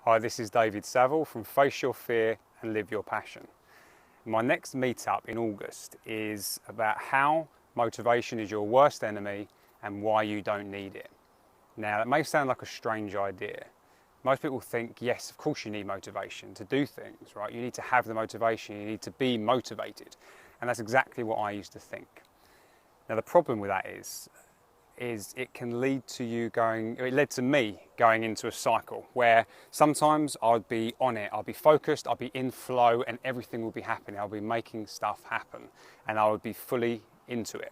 Hi, this is David Saville from Face Your Fear and Live Your Passion. My next meetup in August is about how motivation is your worst enemy and why you don't need it. Now, that may sound like a strange idea. Most people think, yes, of course you need motivation to do things, right? You need to have the motivation, you need to be motivated. And that's exactly what I used to think. Now, the problem with that is it can lead to it led to me going into a cycle where sometimes I'd be on it, I'll be focused, I'll be in flow and everything will be happening. I'll be making stuff happen and I would be fully into it.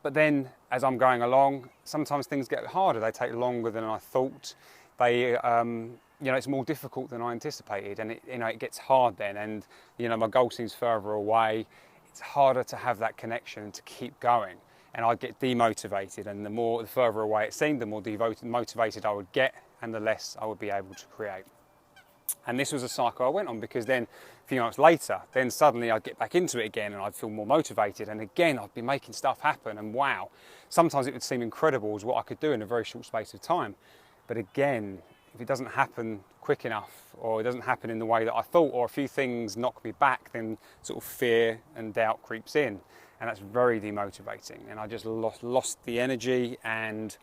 But then as I'm going along, sometimes things get harder. They take longer than I thought. It's more difficult than I anticipated and it gets hard then and, my goal seems further away. It's harder to have that connection and to keep going. And I'd get demotivated, and the further away it seemed, the more motivated I would get and the less I would be able to create. And this was a cycle I went on, because then a few months later, then suddenly I'd get back into it again and I'd feel more motivated, and again I'd be making stuff happen, and wow, sometimes it would seem incredible as what I could do in a very short space of time. But again, if it doesn't happen quick enough, or it doesn't happen in the way that I thought, or a few things knock me back, then sort of fear and doubt creeps in. And that's very demotivating. And I just lost the energy, and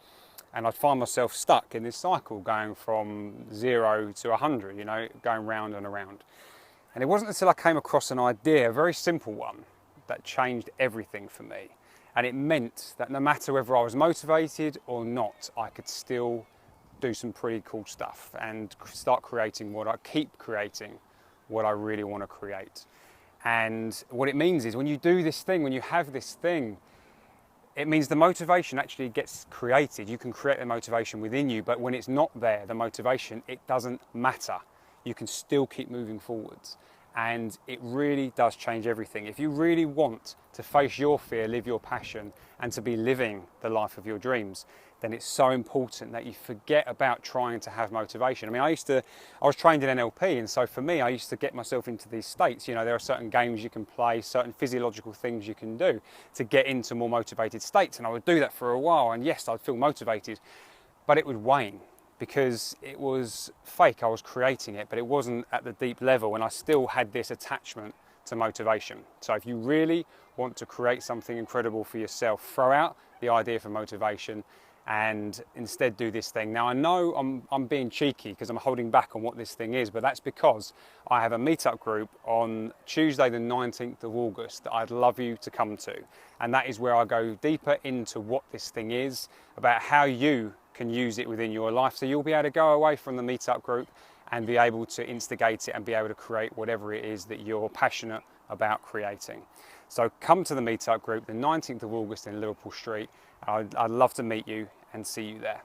I'd find myself stuck in this cycle going from 0 to 100, going round and around. And it wasn't until I came across an idea, a very simple one, that changed everything for me. And it meant that no matter whether I was motivated or not, I could still do some pretty cool stuff and keep creating what I really want to create. And what it means is when you do this thing, when you have this thing, it means the motivation actually gets created. You can create the motivation within you, but when it's not there, the motivation, it doesn't matter. You can still keep moving forwards. And it really does change everything. If you really want to face your fear, live your passion, and to be living the life of your dreams, then it's so important that you forget about trying to have motivation. I mean, I was trained in NLP, and so for me, I used to get myself into these states. There are certain games you can play, certain physiological things you can do to get into more motivated states. And I would do that for a while, and yes, I'd feel motivated, but it would wane, because it was fake. I was creating it, but it wasn't at the deep level, and I still had this attachment to motivation. So if you really want to create something incredible for yourself, throw out the idea for motivation and instead do this thing. Now, I know I'm being cheeky because I'm holding back on what this thing is, but that's because I have a meetup group on Tuesday the 19th of August that I'd love you to come to. And that is where I go deeper into what this thing is, about how you can use it within your life. So you'll be able to go away from the meetup group and be able to instigate it and be able to create whatever it is that you're passionate about creating. So come to the meetup group the 19th of August in Liverpool Street. I'd love to meet you and see you there.